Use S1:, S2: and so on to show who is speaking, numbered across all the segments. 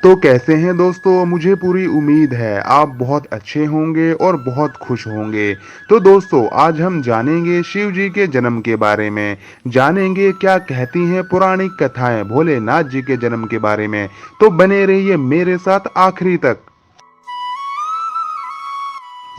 S1: तो कैसे हैं दोस्तों? मुझे पूरी उम्मीद है आप बहुत अच्छे होंगे और बहुत खुश होंगे। तो दोस्तों आज हम जानेंगे शिव जी के जन्म के बारे में, जानेंगे क्या कहती हैं पौराणिक कथाएं भोलेनाथ जी के जन्म के बारे में। तो बने रहिए मेरे साथ आखिरी तक।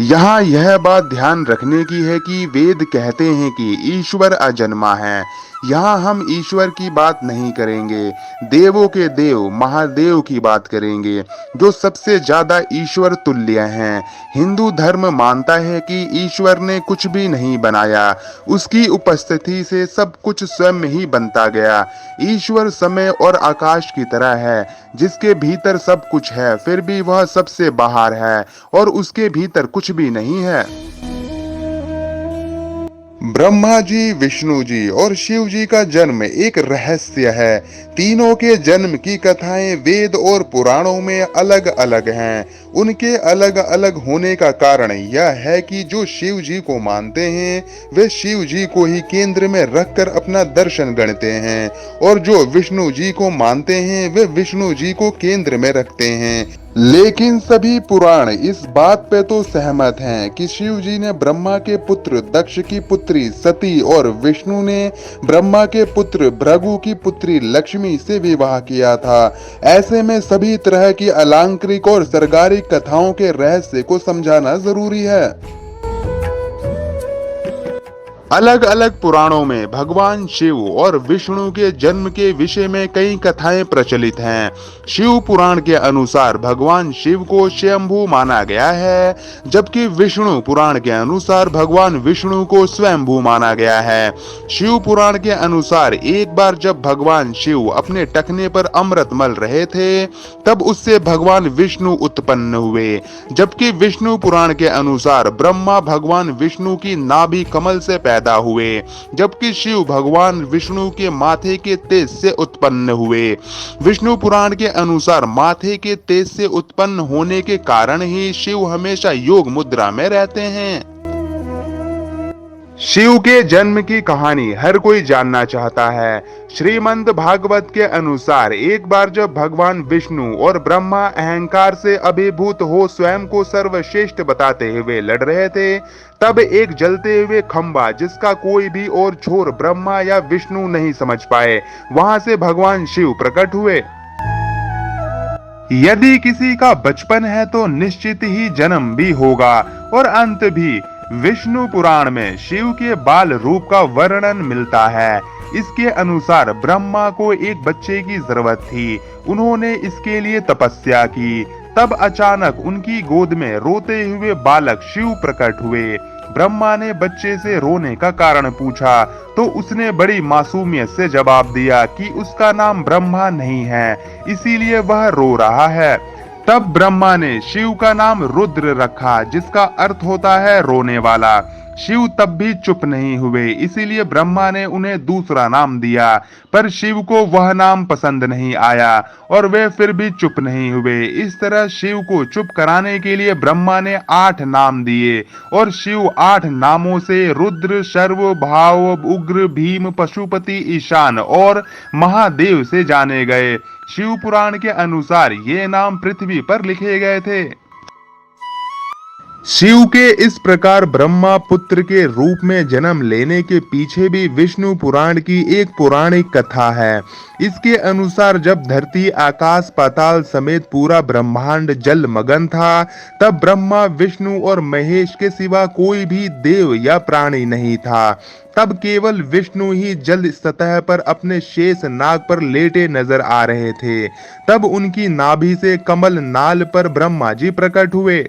S1: यहाँ यह बात ध्यान रखने की है कि वेद कहते हैं कि ईश्वर अजन्मा है। यहाँ हम ईश्वर की बात नहीं करेंगे, देवों के देव महादेव की बात करेंगे, जो सबसे ज्यादा ईश्वर तुल्य हैं। हिंदू धर्म मानता है कि ईश्वर ने कुछ भी नहीं बनाया, उसकी उपस्थिति से सब कुछ स्वयं ही बनता गया। ईश्वर समय और आकाश की तरह है, जिसके भीतर सब कुछ है, फिर भी वह सबसे बाहर है और उसके भीतर कुछ भी नहीं है। ब्रह्मा जी, विष्णु जी और शिव जी का जन्म एक रहस्य है। तीनों के जन्म की कथाएं वेद और पुराणों में अलग अलग हैं। उनके अलग अलग होने का कारण यह है कि जो शिव जी को मानते हैं वे शिव जी को ही केंद्र में रखकर अपना दर्शन गणते हैं, और जो विष्णु जी को मानते हैं वे विष्णु जी को केंद्र में रखते हैं। लेकिन सभी पुराण इस बात पे तो सहमत हैं कि शिव जी ने ब्रह्मा के पुत्र दक्ष की पुत्री सती और विष्णु ने ब्रह्मा के पुत्र भृगु की पुत्री लक्ष्मी से विवाह किया था। ऐसे में सभी तरह की अलंकारिक और सरगारिक कथाओं के रहस्य को समझाना जरूरी है। अलग अलग पुराणों में भगवान शिव और विष्णु के जन्म के विषय में कई कथाएं प्रचलित हैं। शिव पुराण के अनुसार भगवान शिव को स्वयंभू माना गया है, जबकि विष्णु पुराण के अनुसार भगवान विष्णु को स्वयंभू माना गया है। शिव पुराण के अनुसार एक बार जब भगवान शिव अपने टखने पर अमृत मल रहे थे, तब उससे भगवान विष्णु उत्पन्न हुए, जबकि विष्णु पुराण के अनुसार ब्रह्मा भगवान विष्णु की नाभि कमल से पैदा हुए, जबकि शिव भगवान विष्णु के माथे के तेज से उत्पन्न हुए। विष्णु पुराण के अनुसार माथे के तेज से उत्पन्न होने के कारण ही शिव हमेशा योग मुद्रा में रहते हैं। शिव के जन्म की कहानी हर कोई जानना चाहता है। श्रीमद् भागवत के अनुसार एक बार जब भगवान विष्णु और ब्रह्मा अहंकार से अभिभूत हो स्वयं को सर्वश्रेष्ठ बताते हुए लड़ रहे थे, तब एक जलते हुए खंबा जिसका कोई भी और छोर ब्रह्मा या विष्णु नहीं समझ पाए, वहां से भगवान शिव प्रकट हुए। यदि किसी का बचपन है तो निश्चित ही जन्म भी होगा और अंत भी। विष्णु पुराण में शिव के बाल रूप का वर्णन मिलता है। इसके अनुसार ब्रह्मा को एक बच्चे की जरूरत थी। उन्होंने इसके लिए तपस्या की। तब अचानक उनकी गोद में रोते हुए बालक शिव प्रकट हुए। ब्रह्मा ने बच्चे से रोने का कारण पूछा तो उसने बड़ी मासूमियत से जवाब दिया कि उसका नाम ब्रह्मा नहीं है, इसीलिए वह रो रहा है। तब ब्रह्मा ने शिव का नाम रुद्र रखा, जिसका अर्थ होता है रोने वाला। शिव तब भी चुप नहीं हुए, इसीलिए ब्रह्मा ने उन्हें दूसरा नाम दिया, पर शिव को वह नाम पसंद नहीं आया और वे फिर भी चुप नहीं हुए। इस तरह शिव को चुप कराने के लिए ब्रह्मा ने 8 नाम दिए और शिव 8 नामों से रुद्र, शर्व, भाव, उग्र, भीम, पशुपति, ईशान और महादेव से जाने गए। शिव पुराण के अनुसार ये नाम पृथ्वी पर लिखे गए थे। शिव के इस प्रकार ब्रह्मा पुत्र के रूप में जन्म लेने के पीछे भी विष्णु पुराण की एक पौराणिक कथा है। इसके अनुसार जब धरती, आकाश, पाताल समेत पूरा ब्रह्मांड जलमग्न था, तब ब्रह्मा, विष्णु और महेश के सिवा कोई भी देव या प्राणी नहीं था। तब केवल विष्णु ही जल सतह पर अपने शेष नाग पर लेटे नजर आ रहे थे। तब उनकी नाभि से कमल नाल पर ब्रह्मा जी प्रकट हुए।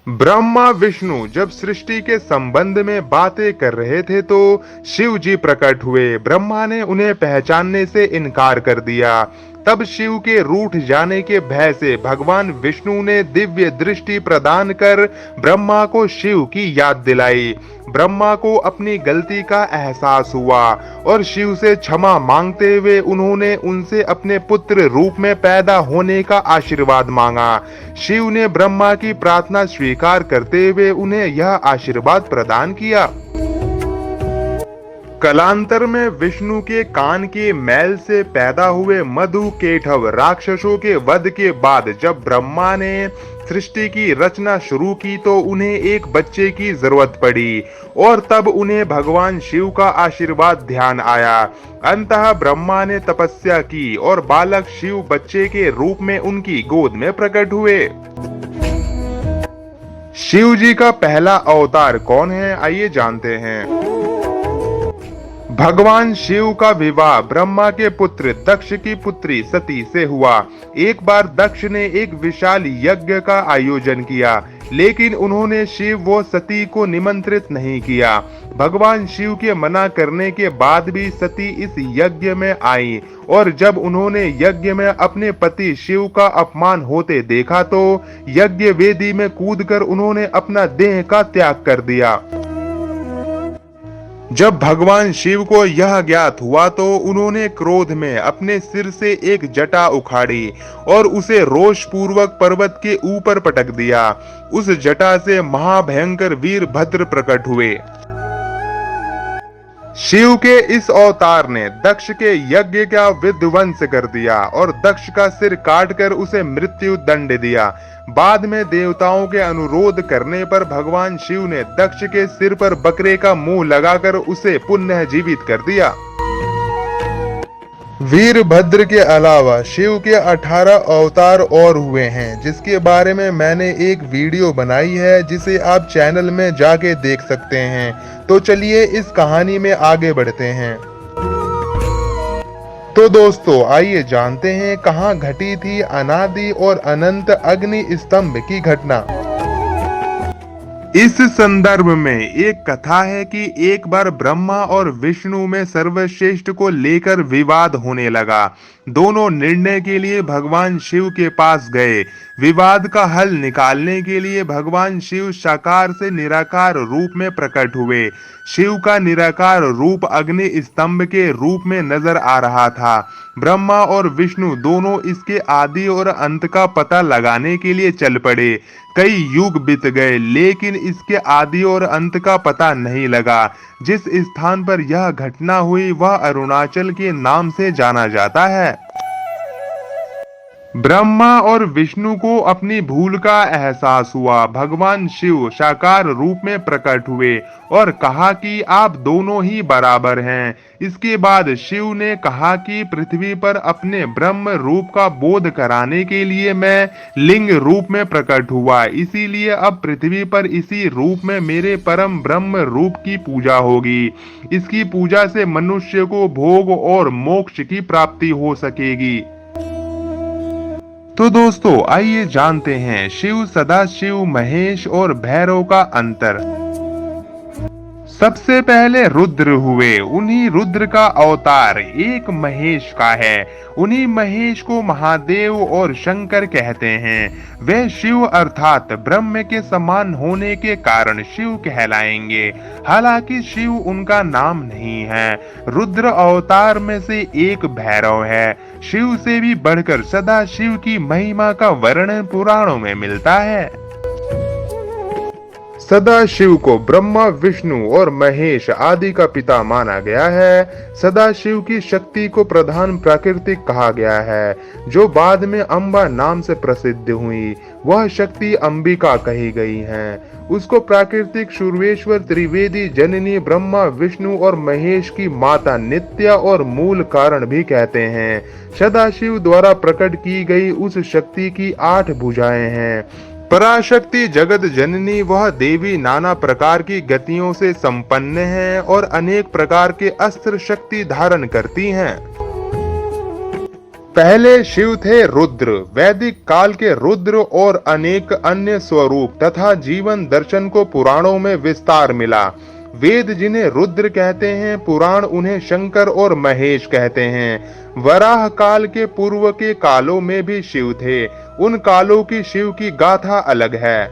S1: ब्रह्मा विष्णु जब सृष्टि के संबंध में बातें कर रहे थे तो शिव जी प्रकट हुए। ब्रह्मा ने उन्हें पहचानने से इनकार कर दिया। तब शिव के रूठ जाने के भय से भगवान विष्णु ने दिव्य दृष्टि प्रदान कर ब्रह्मा को शिव की याद दिलाई। ब्रह्मा को अपनी गलती का एहसास हुआ और शिव से क्षमा मांगते हुए उन्होंने उनसे अपने पुत्र रूप में पैदा होने का आशीर्वाद मांगा। शिव ने ब्रह्मा की प्रार्थना स्वीकार करते हुए उन्हें यह आशीर्वाद प्रदान किया। कालांतर में विष्णु के कान के मैल से पैदा हुए मधु केठव राक्षसों के वध के बाद जब ब्रह्मा ने सृष्टि की रचना शुरू की तो उन्हें एक बच्चे की जरूरत पड़ी और तब उन्हें भगवान शिव का आशीर्वाद ध्यान आया। अंततः ब्रह्मा ने तपस्या की और बालक शिव बच्चे के रूप में उनकी गोद में प्रकट हुए। शिव जी का पहला अवतार कौन है, आइए जानते हैं। भगवान शिव का विवाह ब्रह्मा के पुत्र दक्ष की पुत्री सती से हुआ। एक बार दक्ष ने एक विशाल यज्ञ का आयोजन किया, लेकिन उन्होंने शिव व सती को निमंत्रित नहीं किया। भगवान शिव के मना करने के बाद भी सती इस यज्ञ में आई और जब उन्होंने यज्ञ में अपने पति शिव का अपमान होते देखा तो यज्ञ वेदी में कूदकर उन्होंने अपना देह का त्याग कर दिया। जब भगवान शिव को यह ज्ञात हुआ तो उन्होंने क्रोध में अपने सिर से एक जटा उखाड़ी और उसे रोष पूर्वक पर्वत के ऊपर पटक दिया। उस जटा से महाभयंकर वीरभद्र प्रकट हुए। शिव के इस अवतार ने दक्ष के यज्ञ का विध्वंस कर दिया और दक्ष का सिर काटकर उसे मृत्यु दंड दिया। बाद में देवताओं के अनुरोध करने पर भगवान शिव ने दक्ष के सिर पर बकरे का मुंह लगाकर उसे पुनः जीवित कर दिया। वीरभद्र के अलावा शिव के 18 अवतार और हुए हैं, जिसके बारे में मैंने एक वीडियो बनाई है जिसे आप चैनल में जाके देख सकते हैं। तो चलिए इस कहानी में आगे बढ़ते हैं। तो दोस्तों आइए जानते हैं कहां घटी थी अनादि और अनंत अग्नि स्तंभ की घटना। इस संदर्भ में एक कथा है कि एक बार ब्रह्मा और विष्णु में सर्वश्रेष्ठ को लेकर विवाद होने लगा। दोनों निर्णय के लिए भगवान शिव के पास गए। विवाद का हल निकालने के लिए भगवान शिव साकार से निराकार रूप में प्रकट हुए। शिव का निराकार रूप अग्नि स्तंभ के रूप में नजर आ रहा था। ब्रह्मा और विष्णु दोनों इसके आदि और अंत का पता लगाने के लिए चल पड़े। कई युग बीत गए लेकिन इसके आदि और अंत का पता नहीं लगा। जिस स्थान पर यह घटना हुई वह अरुणाचल के नाम से जाना जाता है। ब्रह्मा और विष्णु को अपनी भूल का एहसास हुआ। भगवान शिव साकार रूप में प्रकट हुए और कहा कि आप दोनों ही बराबर हैं। इसके बाद शिव ने कहा कि पृथ्वी पर अपने ब्रह्म रूप का बोध कराने के लिए मैं लिंग रूप में प्रकट हुआ, इसीलिए अब पृथ्वी पर इसी रूप में मेरे परम ब्रह्म रूप की पूजा होगी। इसकी पूजा से मनुष्य को भोग और मोक्ष की प्राप्ति हो सकेगी। तो दोस्तों आइए जानते हैं शिव, सदाशिव, महेश और भैरव का अंतर। सबसे पहले रुद्र हुए। उन्हीं रुद्र का अवतार एक महेश का है। उन्हीं महेश को महादेव और शंकर कहते हैं। वे शिव अर्थात ब्रह्म के समान होने के कारण शिव कहलाएंगे। हालांकि शिव उनका नाम नहीं है। रुद्र अवतार में से एक भैरव है। शिव से भी बढ़कर सदा शिव की महिमा का वर्णन पुराणों में मिलता है। सदाशिव को ब्रह्मा, विष्णु और महेश आदि का पिता माना गया है। सदाशिव की शक्ति को प्रधान प्राकृतिक कहा गया है, जो बाद में अंबा नाम से प्रसिद्ध हुई। वह शक्ति अंबिका कही गई है। उसको प्राकृतिक सूर्येश्वर, त्रिवेदी, जननी, ब्रह्मा, विष्णु और महेश की माता, नित्या और मूल कारण भी कहते हैं। सदाशिव द्वारा प्रकट की गई उस शक्ति की 8 भुजाएं हैं। पराशक्ति जगत जननी वह देवी नाना प्रकार की गतियों से संपन्न है और अनेक प्रकार के अस्त्र शक्ति धारण करती हैं। पहले शिव थे रुद्र। वैदिक काल के रुद्र और अनेक अन्य स्वरूप तथा जीवन दर्शन को पुराणों में विस्तार मिला। वेद जिन्हें रुद्र कहते हैं, पुराण उन्हें शंकर और महेश कहते हैं। वराह काल के पूर्व के कालों में भी शिव थे। उन कालों की शिव की गाथा अलग है।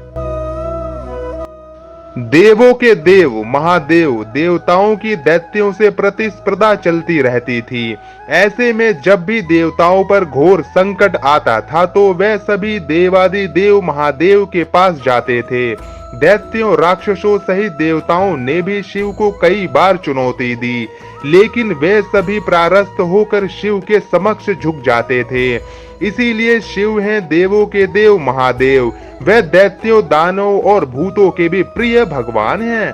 S1: देवों के देव महादेव, देवताओं की दैत्यों से प्रतिस्पर्धा चलती रहती थी। ऐसे में जब भी देवताओं पर घोर संकट आता था तो वे सभी देवादि देव महादेव के पास जाते थे। दैत्यों, राक्षसों सहित देवताओं ने भी शिव को कई बार चुनौती दी, लेकिन वे सभी परास्त होकर शिव के समक्ष झुक जाते थे। इसीलिए शिव हैं देवों के देव महादेव। वे दैत्यों, दानवों और भूतों के भी प्रिय भगवान हैं।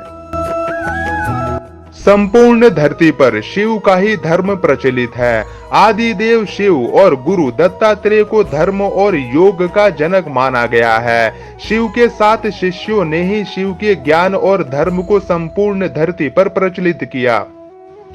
S1: संपूर्ण धरती पर शिव का ही धर्म प्रचलित है। आदि देव शिव और गुरु दत्तात्रेय को धर्म और योग का जनक माना गया है। शिव के 7 शिष्यों ने ही शिव के ज्ञान और धर्म को संपूर्ण धरती पर प्रचलित किया।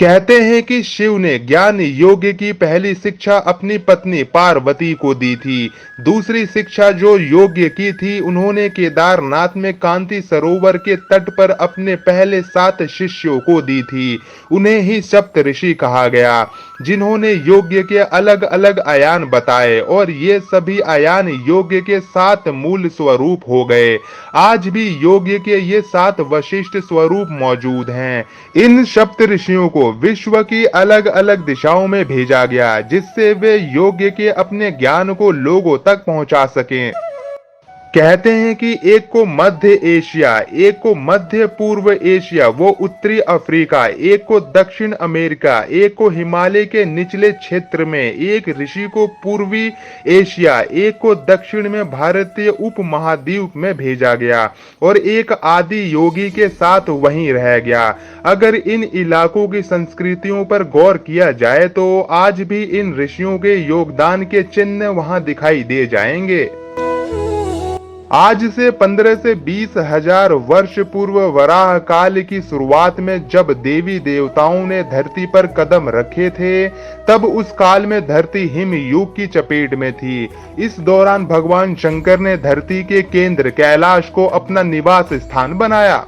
S1: कहते हैं कि शिव ने ज्ञान योग की पहली शिक्षा अपनी पत्नी पार्वती को दी थी। दूसरी शिक्षा जो योग्य की थी, उन्होंने केदारनाथ में कांति सरोवर के तट पर अपने पहले 7 शिष्यों को दी थी। उन्हें ही सप्त ऋषि कहा गया, जिन्होंने योग्य के अलग अलग आयान बताए, और ये सभी आयान योग्य के 7 मूल स्वरूप हो गए। आज भी योग्य के ये 7 वशिष्ठ स्वरूप मौजूद हैं। इन सप्त ऋषियों को विश्व की अलग अलग दिशाओं में भेजा गया, जिससे वे योग्य के अपने ज्ञान को लोगों तक पहुंचा सकें। कहते हैं कि एक को मध्य एशिया, एक को मध्य पूर्व एशिया वो उत्तरी अफ्रीका, एक को दक्षिण अमेरिका, एक को हिमालय के निचले क्षेत्र में, एक ऋषि को पूर्वी एशिया, एक को दक्षिण में भारतीय उपमहाद्वीप में भेजा गया, और एक आदि योगी के साथ वहीं रह गया। अगर इन इलाकों की संस्कृतियों पर गौर किया जाए तो आज भी इन ऋषियों के योगदान के चिन्ह वहां दिखाई दे जाएंगे। आज से 15 से 20 हजार वर्ष पूर्व वराह काल की शुरुआत में जब देवी देवताओं ने धरती पर कदम रखे थे, तब उस काल में धरती हिम युग की चपेट में थी। इस दौरान भगवान शंकर ने धरती के केंद्र कैलाश को अपना निवास स्थान बनाया।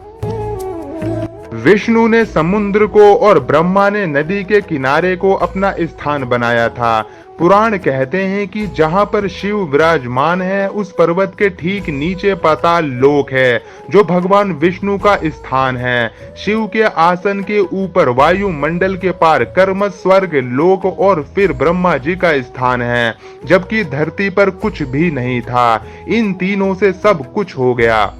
S1: विष्णु ने समुद्र को और ब्रह्मा ने नदी के किनारे को अपना स्थान बनाया था। पुराण कहते हैं कि जहां पर शिव विराजमान है, उस पर्वत के ठीक नीचे पाताल लोक है, जो भगवान विष्णु का स्थान है। शिव के आसन के ऊपर वायुमंडल के पार कर्म स्वर्ग लोक और फिर ब्रह्मा जी का स्थान है, जबकि धरती पर कुछ भी नहीं था। इन तीनों से सब कुछ हो गया।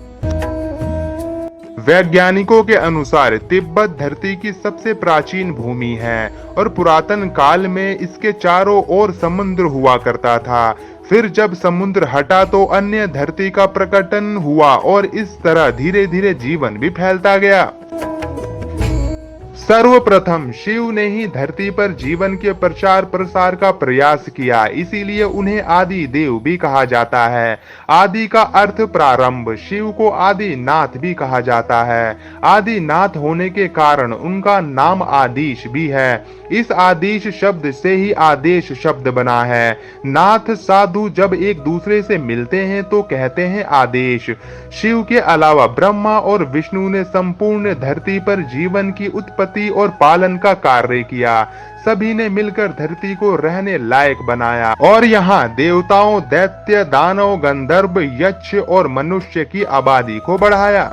S1: वैज्ञानिकों के अनुसार तिब्बत धरती की सबसे प्राचीन भूमि है और पुरातन काल में इसके चारों ओर समुद्र हुआ करता था। फिर जब समुद्र हटा तो अन्य धरती का प्रकटन हुआ और इस तरह धीरे धीरे जीवन भी फैलता गया। सर्वप्रथम शिव ने ही धरती पर जीवन के प्रचार प्रसार का प्रयास किया, इसीलिए उन्हें आदि देव भी कहा जाता है। आदि का अर्थ प्रारंभ। शिव को आदि नाथ भी कहा जाता है। आदि नाथ होने के कारण उनका नाम आदिश भी है। इस आदिश शब्द से ही आदेश शब्द बना है। नाथ साधु जब एक दूसरे से मिलते हैं तो कहते हैं आदेश। शिव के अलावा ब्रह्मा और विष्णु ने संपूर्ण धरती पर जीवन की उत्पत्ति और पालन का कार्य किया। सभी ने मिलकर धरती को रहने लायक बनाया और यहाँ देवताओं, दैत्य, दानव, गंधर्व, यक्ष और मनुष्य की आबादी को बढ़ाया।